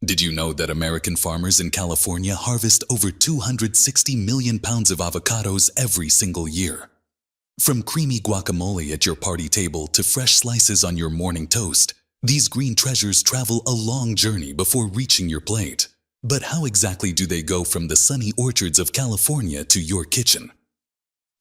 Did you know that American farmers in California harvest over 260 million pounds of avocados every single year? From creamy guacamole at your party table to fresh slices on your morning toast, these green treasures travel a long journey before reaching your plate. But how exactly do they go from the sunny orchards of California to your kitchen?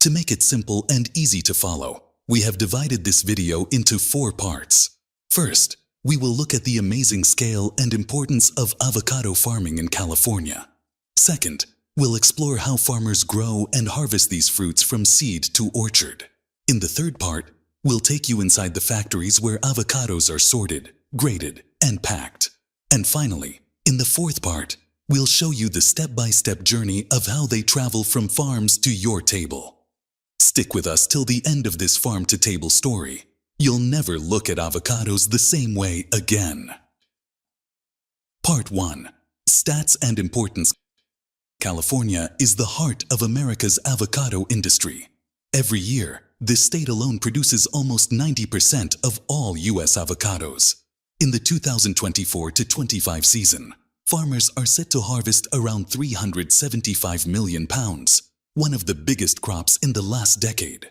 To make it simple and easy to follow, we have divided this video into 4 parts. First, we will look at the amazing scale and importance of avocado farming in California. Second, we'll explore how farmers grow and harvest these fruits from seed to orchard. In the third part, we'll take you inside the factories where avocados are sorted, graded, and packed. And finally, in the fourth part, we'll show you the step-by-step journey of how they travel from farms to your table. Stick with us till the end of this farm-to-table story. You'll never look at avocados the same way again. Part 1. Stats and Importance. California is the heart of America's avocado industry. Every year, this state alone produces almost 90% of all U.S. avocados. In the 2024-25 season, farmers are set to harvest around 375 million pounds, one of the biggest crops in the last decade.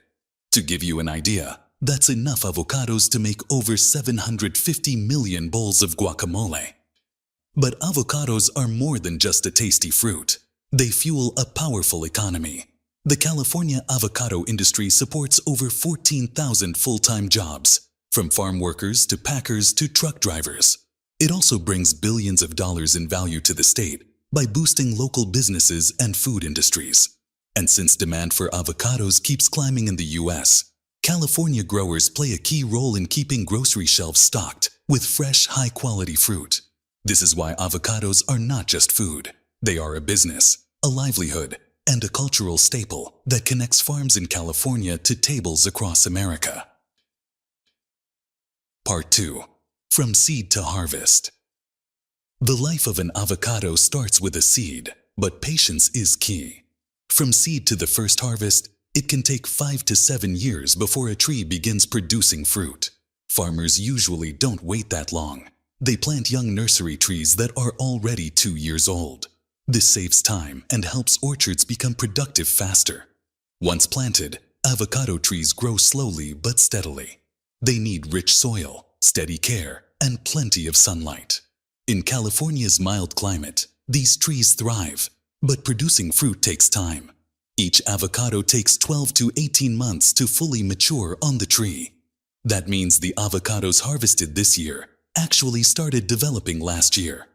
To give you an idea, that's enough avocados to make over 750 million bowls of guacamole. But avocados are more than just a tasty fruit. They fuel a powerful economy. The California avocado industry supports over 14,000 full-time jobs, from farm workers to packers to truck drivers. It also brings billions of dollars in value to the state by boosting local businesses and food industries. And since demand for avocados keeps climbing in the U.S., California growers play a key role in keeping grocery shelves stocked with fresh, high-quality fruit. This is why avocados are not just food. They are a business, a livelihood, and a cultural staple that connects farms in California to tables across America. Part 2. From Seed to Harvest. The life of an avocado starts with a seed, but patience is key. From seed to the first harvest, it can take 5 to 7 years before a tree begins producing fruit. Farmers usually don't wait that long. They plant young nursery trees that are already 2 years old. This saves time and helps orchards become productive faster. Once planted, avocado trees grow slowly but steadily. They need rich soil, steady care, and plenty of sunlight. In California's mild climate, these trees thrive, but producing fruit takes time. Each avocado takes 12 to 18 months to fully mature on the tree. That means the avocados harvested this year actually started developing last year.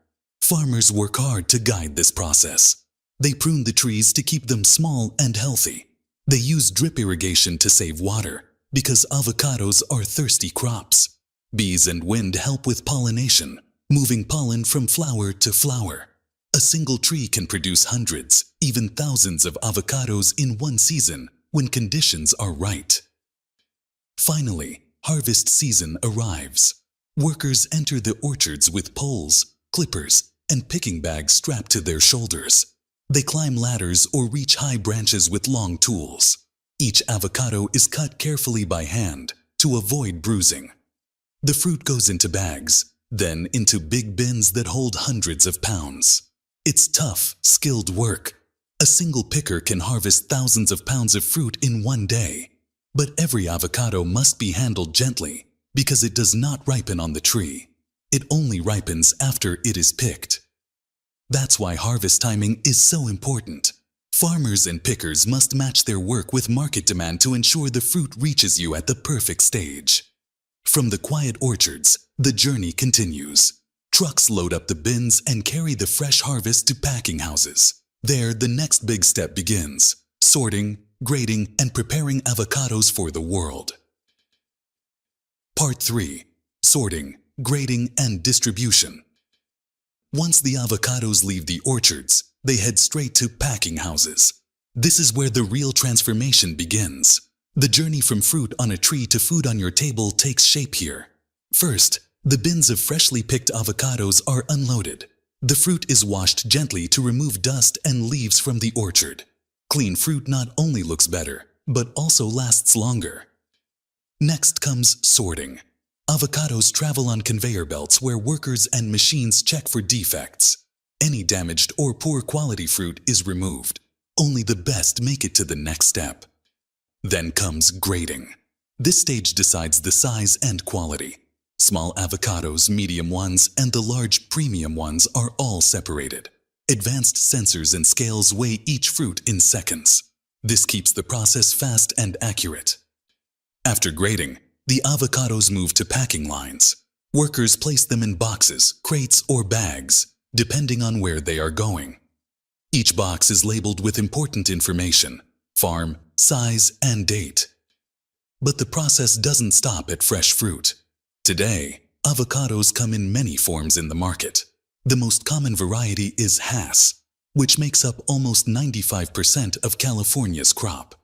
Farmers work hard to guide this process. They prune the trees to keep them small and healthy. They use drip irrigation to save water because avocados are thirsty crops. Bees and wind help with pollination, moving pollen from flower to flower. A single tree can produce hundreds, even thousands of avocados in one season when conditions are right. Finally, harvest season arrives. Workers enter the orchards with poles, clippers, and picking bags strapped to their shoulders. They climb ladders or reach high branches with long tools. Each avocado is cut carefully by hand to avoid bruising. The fruit goes into bags, then into big bins that hold hundreds of pounds. It's tough, skilled work. A single picker can harvest thousands of pounds of fruit in one day. But every avocado must be handled gently because it does not ripen on the tree. It only ripens after it is picked. That's why harvest timing is so important. Farmers and pickers must match their work with market demand to ensure the fruit reaches you at the perfect stage. From the quiet orchards, the journey continues. Trucks load up the bins and carry the fresh harvest to packing houses. There, the next big step begins: sorting, grading, and preparing avocados for the world. Part 3. Sorting, grading, and distribution. Once the avocados leave the orchards, they head straight to packing houses. This is where the real transformation begins. The journey from fruit on a tree to food on your table takes shape here. First, the bins of freshly picked avocados are unloaded. The fruit is washed gently to remove dust and leaves from the orchard. Clean fruit not only looks better, but also lasts longer. Next comes sorting. Avocados travel on conveyor belts where workers and machines check for defects. Any damaged or poor quality fruit is removed. Only the best make it to the next step. Then comes grading. This stage decides the size and quality. Small avocados, medium ones, and the large premium ones are all separated. Advanced sensors and scales weigh each fruit in seconds. This keeps the process fast and accurate. After grading, the avocados move to packing lines. Workers place them in boxes, crates, or bags, depending on where they are going. Each box is labeled with important information: farm, size, and date. But the process doesn't stop at fresh fruit. Today, avocados come in many forms in the market. The most common variety is Hass, which makes up almost 95% of California's crop.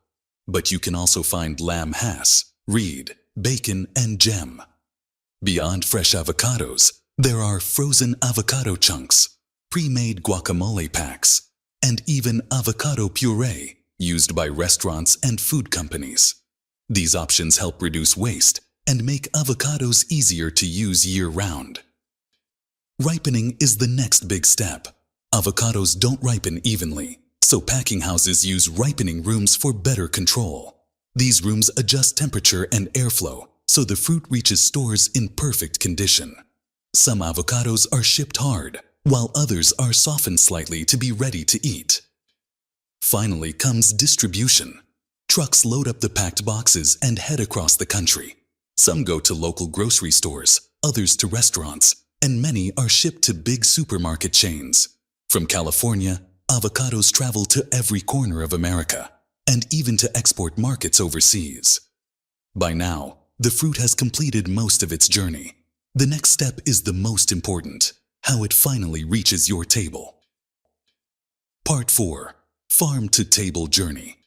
But you can also find Lamb Hass, Reed, Bacon, and Gem. Beyond fresh avocados, there are frozen avocado chunks, pre-made guacamole packs, and even avocado puree used by restaurants and food companies. These options help reduce waste and make avocados easier to use year-round. Ripening is the next big step. Avocados don't ripen evenly, so packing houses use ripening rooms for better control. These rooms adjust temperature and airflow so the fruit reaches stores in perfect condition. Some avocados are shipped hard, while others are softened slightly to be ready to eat. Finally comes distribution. Trucks load up the packed boxes and head across the country. Some go to local grocery stores, others to restaurants, and many are shipped to big supermarket chains. From California, avocados travel to every corner of America, and even to export markets overseas. By now, the fruit has completed most of its journey. The next step is the most important: how it finally reaches your table. Part 4. Farm-to-table journey.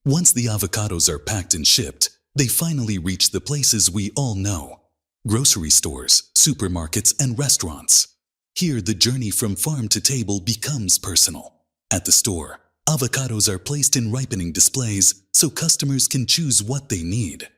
Once the avocados are packed and shipped, they finally reach the places we all know: grocery stores, supermarkets, and restaurants. Here, the journey from farm to table becomes personal. At the store, avocados are placed in ripening displays so customers can choose what they need.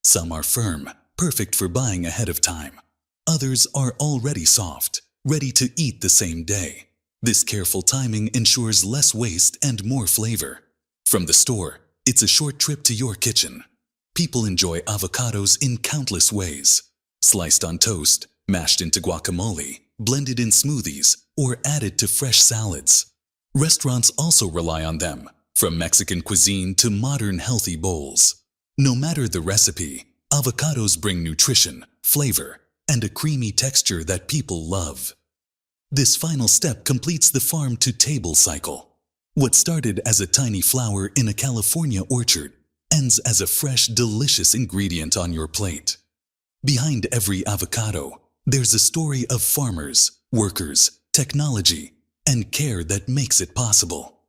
Some are firm, perfect for buying ahead of time. Others are already soft, ready to eat the same day. This careful timing ensures less waste and more flavor. From the store, it's a short trip to your kitchen. People enjoy avocados in countless ways: sliced on toast, mashed into guacamole, blended in smoothies, or added to fresh salads. Restaurants also rely on them, from Mexican cuisine to modern healthy bowls. No matter the recipe, avocados bring nutrition, flavor, and a creamy texture that people love. This final step completes the farm-to-table cycle. What started as a tiny flower in a California orchard ends as a fresh, delicious ingredient on your plate. Behind every avocado, there's a story of farmers, workers, technology, and care that makes it possible.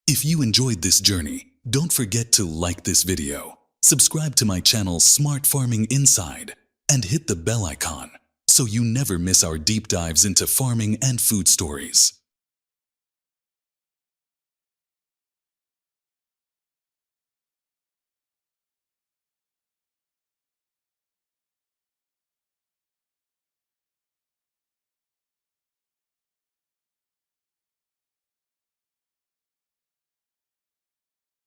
If you enjoyed this journey, don't forget to like this video, subscribe to my channel Smart Farming Inside, and hit the bell icon so you never miss our deep dives into farming and food stories.